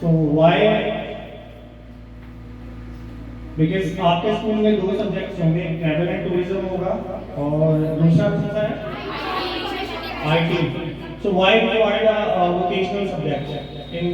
So why? Because आपके school में दो सब्जेक्ट्स होंगे, ट्रैवल एंड टूरिज्म होगा और दूसरा कौन सा है? IT. So why provide a vocational subject in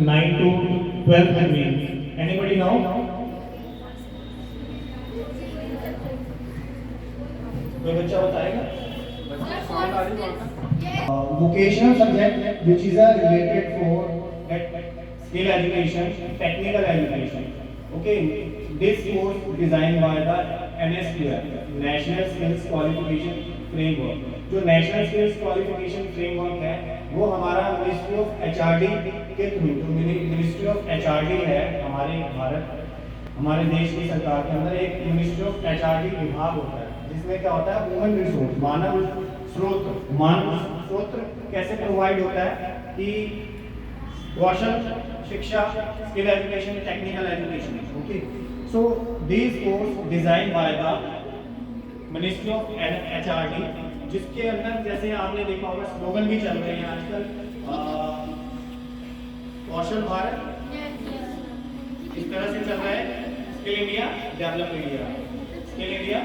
9 to 12 between? Anybody know? कोई बच्चा बताएगा? Vocational subject which is a related for skill education, technical education. Okay, this course designed by the NSQF, National Skills Qualification Framework. जो national skills qualification framework है वो हमारा ministry of HRD के through, जो ministry of HRD है हमारे देश की सरकार के अंदर एक मिनिस्ट्री ऑफ एचआरडी विभाग होता है, जिसमें क्या होता है, ह्यूमन रिसोर्स, मानव स्रोत कैसे प्रोवाइड होता है कि कौशल शिक्षा, skill education, technical education. Okay, so this course design by the ministry of HRD, जिसके अंदर जैसे आपने देखा होगा स्लोगन भी चल रहे हैं आजकल, कौशल भारत इस तरह से चल रहा है, skill India develop India, skill India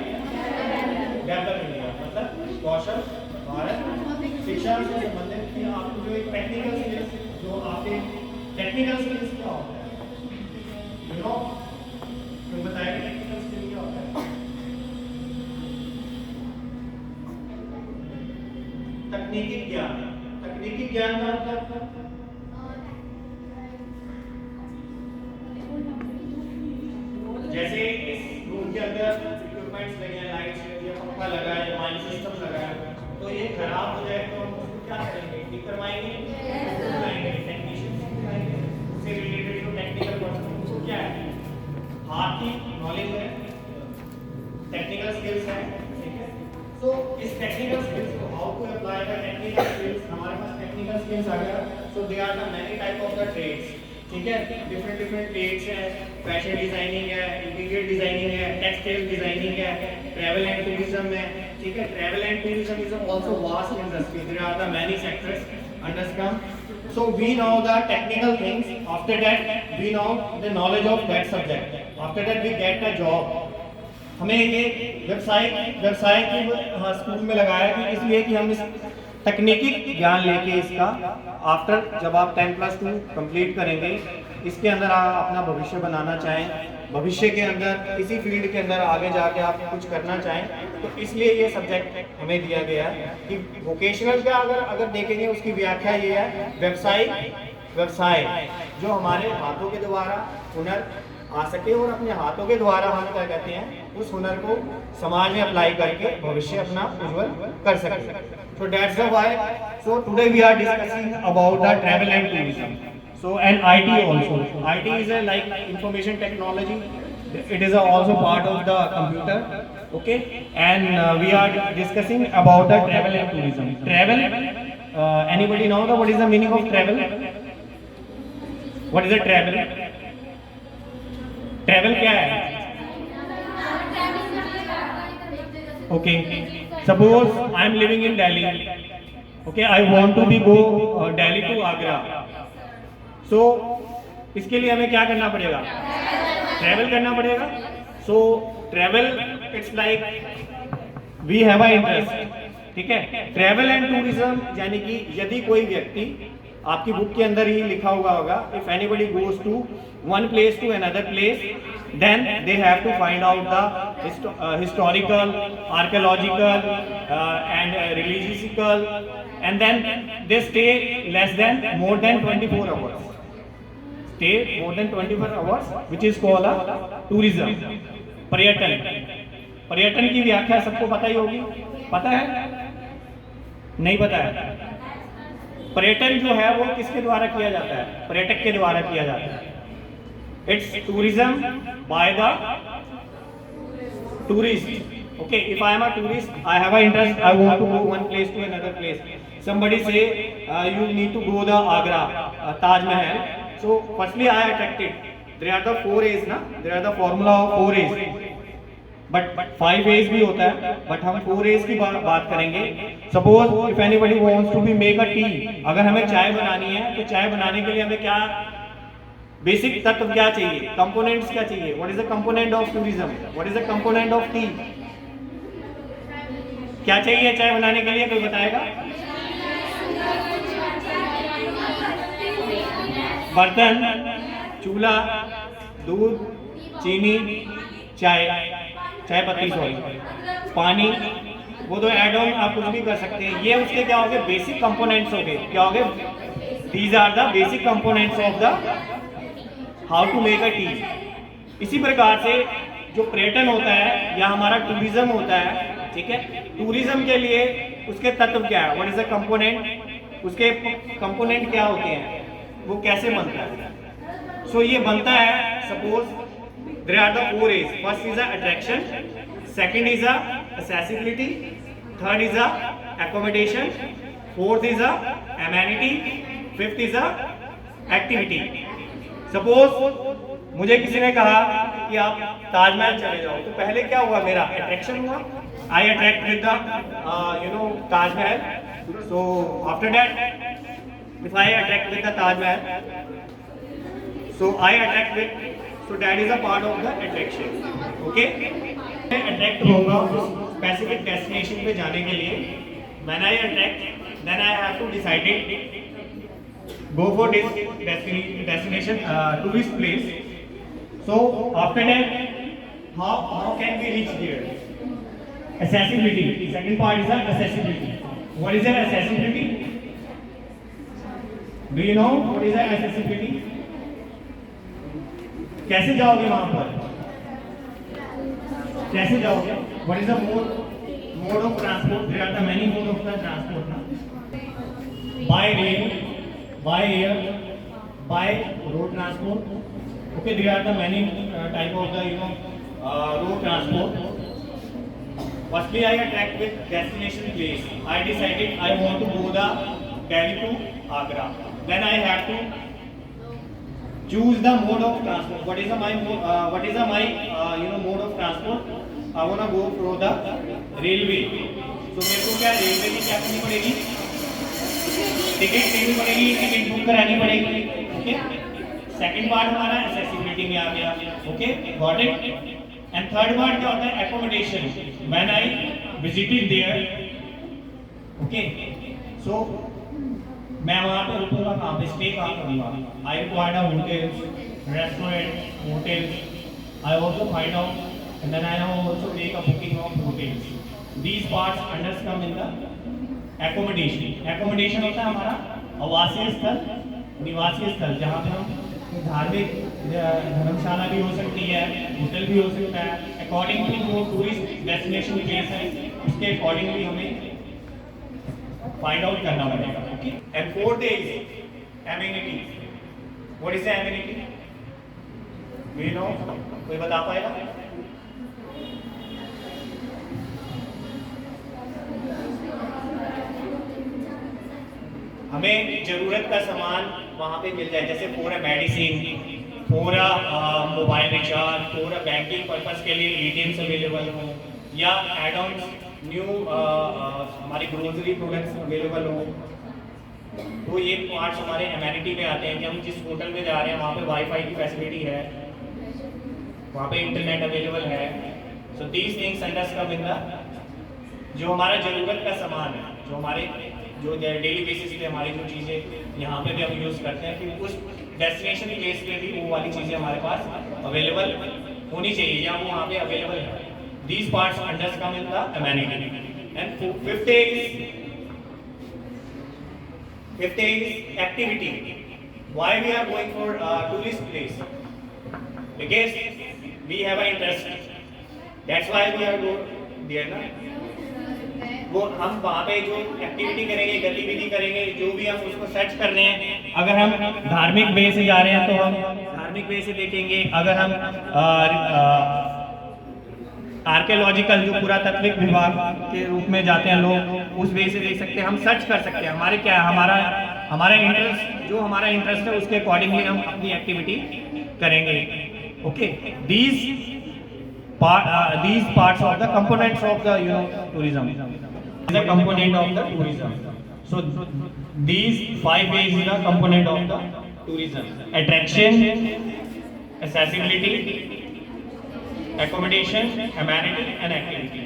develop India, मतलब कौशल भारत शिक्षा से संबंधित कि आपको जो एक टेक्निकल स्किल्स, जो आपके टेक्निकल स्किल्स क्या होता है, यू नो, तुम बताएंगे टेक्निकल स्किल क्या होता है? तकनीकी ज्ञान. तकनीकी ज्ञान का मतलब जैसे इस रूम के अंदर इक्विपमेंट्स लगे हैं, लाइट्स लगी है, पंखा लगा है, माइंड सिस्टम लगा है, तो ये खराब हो जाए तो हम उसको क्या करेंगे? ठीक करवाएंगे, टेक्नीशियन करवाएंगे. उससे रिलेटेड जो टेक्निकल पर्सन, वो क्या है, हाथ की नॉलेज है, टेक्निकल स्किल्स है. ठीक है, तो इस टेक्निकल स्किल्स को how to apply the technical skills, हमारे पास टेक्निकल स्किल्स आ गया. So they are the many type of the trades. ठीक है, डिफरेंट ट्रेड्स हैं, फैशन डिजाइनिंग है, इंटीरियर डिजाइनिंग है, टेक्सटाइल डिजाइनिंग है, ट्रैवल एंड टूरिज्म है. ठीक है, travel and tourism is also vast industry. There are the many sectors under scrum. So we know the technical things. After that we know the knowledge of that subject. After that we get a job. हमें ये व्यवसाय की school में लगाया कि इसलिए कि हम इस तकनीकी ज्ञान लेके इसका आफ्टर जब आप 10+2 कंप्लीट करेंगे, इसके अंदर आप अपना भविष्य बनाना चाहें, भविष्य के अंदर इसी फील्ड के अंदर आगे जाके आप कुछ करना चाहें, तो इसलिए ये सब्जेक्ट हमें दिया गया है कि वोकेशनल का अगर देखेंगे उसकी व्याख्या ये है, व्यवसाय जो हमारे हाथों के द्वारा हुनर आ सके और अपने हाथों के द्वारा हम क्या कहते हैं, उस हुनर को समाज में अप्लाई करके भविष्य अपना उज्जवल कर सके. So that's the why. So today we are discussing about the travel and tourism. So and IT also. IT is a like information technology. It is also part of the computer. Okay. And we are discussing about the travel and tourism. Travel. Anybody know what is the meaning of travel? What is the travel? Travel क्या है? Okay. Suppose I am living in Delhi. Okay, I want to be go Delhi to Agra. So इसके लिए हमें क्या करना पड़ेगा? Travel करना पड़ेगा. So travel it's like we have a interest. ठीक है. ट्रैवल एंड टूरिज्म यानी कि यदि कोई व्यक्ति, आपकी बुक के अंदर ही लिखा हुआ होगा, if anybody goes to one place to another place, then they have to find out the historical, archaeological and religious, and then they stay more than 24 hours. Stay more than 24 hours, which is called a tourism. पर्यटन की व्याख्या सबको पता ही होगी. पता है? नहीं पता है? पर्यटन जो है वो किसके द्वारा किया जाता है? पर्यटक के द्वारा किया जाता है. It's tourism by the tourist. Okay, if I am a tourist, I have an interest. I want to go one place to another place. Somebody say you need to go the Agra, Taj Mahal. So firstly I attracted. There are the 4 A's ना? There are the formula of 4 A's. But 5 A's भी होता है. But हम 4 A's की बात करेंगे. Suppose if anybody wants to be make a tea, अगर हमें चाय बनानी है तो चाय बनाने के लिए हमें क्या बेसिक तत्व क्या चाहिए, कंपोनेंट्स क्या चाहिए, what is the component of tourism, what is the component of T, क्या चाहिए चाय बनाने के लिए, कोई बताएगा? बर्तन, चूल्हा, दूध, चीनी, चाय, चाय पत्ती, सॉरी, पानी, वो तो एड ऑन आप कुछ भी कर सकते हैं। ये उसके क्या हो गए, बेसिक कंपोनेंट्स हो गए, क्या हो गए, these are the basic components of the how to make a tea. इसी प्रकार से जो पर्यटन होता है या हमारा टूरिज्म होता है, ठीक है, टूरिज्म के लिए उसके तत्व क्या है, व्हाट इज द कंपोनेंट, उसके कंपोनेंट क्या होते हैं, वो कैसे बनता है? सो ये बनता है, suppose there are the 4 A's, first is attraction, second is accessibility, third is accommodation, fourth is amenity, fifth is activity. Suppose मुझे किसी ने कहा कि आप ताजमहल चले जाओ, तो पहले क्या हुआ, मेरा अट्रैक्शन हुआ, I attract with the Taj Mahal. So after that if I attract with the Taj Mahal, so I attract with, so that is a part of the attraction, okay? मैं अट्रैक्ट होगा स्पेसिफिक डेस्टिनेशन पे जाने के लिए, when I attract then I have to decide it, go for this destination, tourist place. So after that how can we reach there? Accessibility, the second part is the accessibility. What is the accessibility? Do you know what is the accessibility? कैसे जाओगे वहां पर, कैसे जाओगे, what is the mode of transport, there are the many mode of the transport ना, by rail, by air, by road transport, okay, there are the many type of the road transport. Firstly I attract with destination place, I decided I want to go the Delhi to Agra, then I have to choose the mode of transport, what is the my mode of transport, I want to go for the railway, so मेरे को क्या railway की क्या करनी पड़ेगी, ticket लेनी पड़ेगी, ticket book करानी पड़ेगी, ओके। सेकंड पार्ट हमारा एक्सेसिबिलिटी में आ गया, okay, got it. And third part क्या होता है, accommodation, when I visited there, okay, so मैं वहाँ पे रुकूंगा कहाँ पे, स्टे कहाँ करूँगा, I required a hotels, restaurant, hotels, I also find out and then I also make a booking of hotels, these parts unders come in the accommodation. Accommodation होता है हमारा आवासीय स्थल, निवासीय स्थल, जहाँ पे हम धार्मिक धर्मशाला भी हो सकती है, होटल भी हो सकता है, अकॉर्डिंग टू जो टूरिस्ट डेस्टिनेशन प्लेस है उसके अकॉर्डिंगली हमें फाइंड आउट करना पड़ेगा, okay. And fourth is amenity, what is the amenity, we know, कोई बता पाएगा? हमें जरूरत का सामान वहाँ पे मिल जाए, जैसे पूरा मेडिसिन, पूरा मोबाइल रिचार्ज, पूरा बैंकिंग पर्पस के लिए एटीएम्स अवेलेबल हो, या एड ऑन न्यू हमारी ग्रोसरी प्रोडक्ट्स अवेलेबल हो, तो ये पार्ट्स हमारे एमेनिटी में आते हैं कि हम जिस होटल में जा रहे हैं वहाँ पे वाईफाई की फैसिलिटी है, वहाँ पे इंटरनेट अवेलेबल है, so these things unders come in the, जो हमारा ज़रूरत का सामान है, जो हमारे जो डेली बेसिस पे हमारी जो चीज़ें यहाँ पे भी हम यूज़ करते हैं, कि उस डेस्टिनेशन प्लेस पे भी वो वाली चीज़ें हमारे पास अवेलेबल होनी चाहिए या वो वहाँ पे अवेलेबल है। These parts unders come in the amenity. And fifth is activity. Why we are going for tourist place? Because we have an interest. That's why we are going there ना। वो हम वहाँ पे जो एक्टिविटी करेंगे, गतिविधि करेंगे, जो भी हम उसको सर्च कर रहे हैं, अगर हम धार्मिक वे से जा रहे हैं तो हम धार्मिक वे से देखेंगे, अगर हम आर्कियोलॉजिकल जो पुरातत्विक विभाग के रूप में जाते हैं लोग, उस वे से देख सकते हैं, हम सर्च कर सकते हैं, हमारे क्या है, हमारा इंटरेस्ट, जो हमारा इंटरेस्ट है उसके अकॉर्डिंगली हम अपनी एक्टिविटी करेंगे, okay. These parts of the components of the tourism, the component of the tourism. So these 5 ways is the component of the tourism. Attraction, accessibility, accommodation, amenity and activity.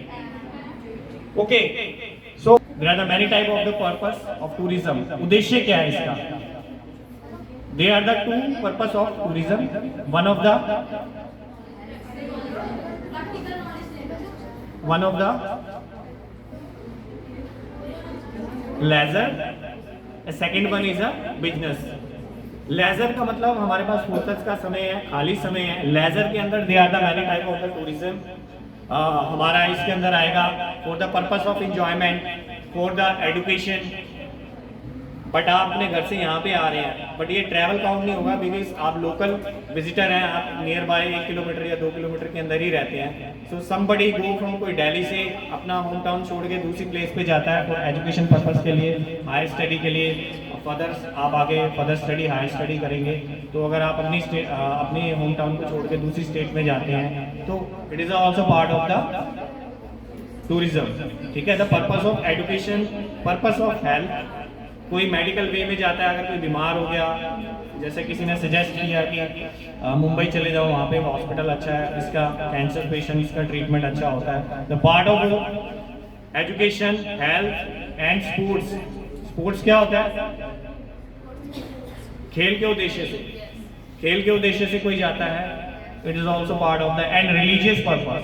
Okay, so there are the many type of the purpose of tourism. उद्देश्य क्या है इसका? They are the two purpose of tourism. One of the leisure, a second one is a business. Leisure का मतलब हमारे पास focus का समय है, खाली समय है. लेजर के अंदर they are the many type of the tourism. हमारा इसके अंदर आएगा for the purpose of enjoyment, for the education. But आप अपने घर से यहाँ पे आ रहे हैं, बट ये ट्रैवल काउंट नहीं होगा बिकॉज आप लोकल विजिटर हैं, आप नियर बाय 1 किलोमीटर या 2 किलोमीटर के अंदर ही रहते हैं. सो समबडी गो फ्रॉम कोई दिल्ली से अपना होम टाउन छोड़ के दूसरी प्लेस पे जाता है फॉर एजुकेशन पर्पस के लिए, हायर स्टडी के लिए. फर्दर आप आगे फर्दर स्टडी हायर स्टडी करेंगे, तो अगर आप अपनी होम टाउन को छोड़ के दूसरी स्टेट में जाते हैं तो it is also part of the tourism. ठीक है. The purpose of education, purpose of health. कोई मेडिकल वे में जाता है, अगर कोई बीमार हो गया, जैसे किसी ने सजेस्ट किया कि मुंबई चले जाओ, वहाँ पे हॉस्पिटल अच्छा है, इसका कैंसर पेशेंट इसका ट्रीटमेंट अच्छा होता है. The part of education, health and sports. Sports क्या होता है? खेल के उद्देश्य से, खेल के उद्देश्य से कोई जाता है, it is also part of the end religious purpose.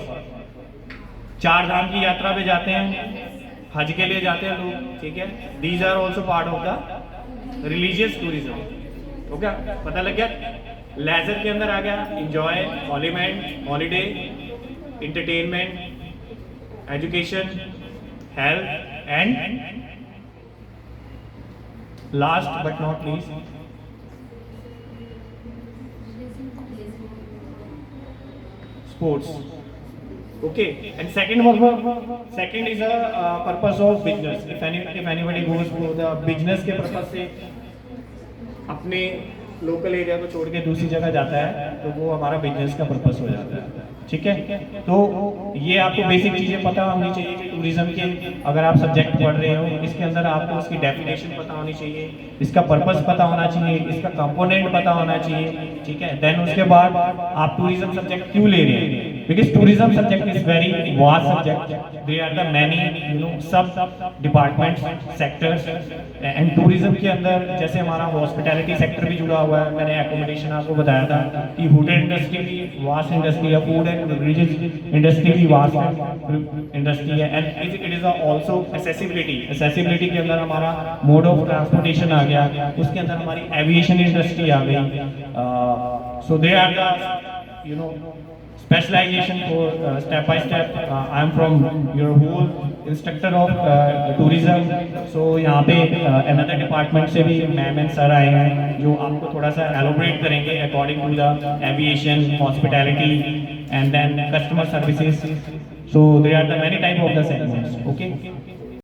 4 धाम की यात्रा पे जाते हैं, हज के लिए जाते हैं लोग. ठीक है. These are also part of the religious tourism. हो गया, पता लग गया. लेजर के अंदर आ गया इंजॉय, हॉलीमेंट, holiday, entertainment, education, health and last but not least sports. Okay. And second is a purpose of business. If anybody goes for the business के purpose से अपने लोकल एरिया को छोड़ के दूसरी जगह जाता है, तो वो हमारा बिजनेस का पर्पस हो जाता है. ठीक है. तो ये आपको बेसिक चीज़ें पता होनी चाहिए कि टूरिज्म के अगर आप सब्जेक्ट पढ़ रहे हो, इसके अंदर आपको उसकी डेफिनेशन पता होनी चाहिए, इसका पर्पस पता होना चाहिए, इसका कंपोनेंट पता होना चाहिए. ठीक है. देन उसके बाद आप टूरिज्म सब्जेक्ट क्यों ले रहे हैं? Because tourism subject is very vast subject. They are the many sub departments, sectors. And tourism के अंदर जैसे हमारा हॉस्पिटैलिटी सेक्टर भी जुड़ा हुआ है. मैंने एकोमोडेशन आपको बताया था कि होटल इंडस्ट्री भी वास्ट इंडस्ट्री है, फूड एंड बेवरेजेस इंडस्ट्री भी वास्ट इंडस्ट्री है. And it is also accessibility. Accessibility के अंदर हमारा मोड ऑफ ट्रांसपोर्टेशन आ गया, उसके अंदर हमारी एविएशन इंडस्ट्री आ गई. So they are the specialization for step by step. I am from your whole instructor of tourism. So यहाँ पे another department से भी मैम एंड सर आए हैं जो आपको थोड़ा सा elaborate करेंगे according to the aviation, hospitality and then customer services. So there are the many type of the segments. Okay.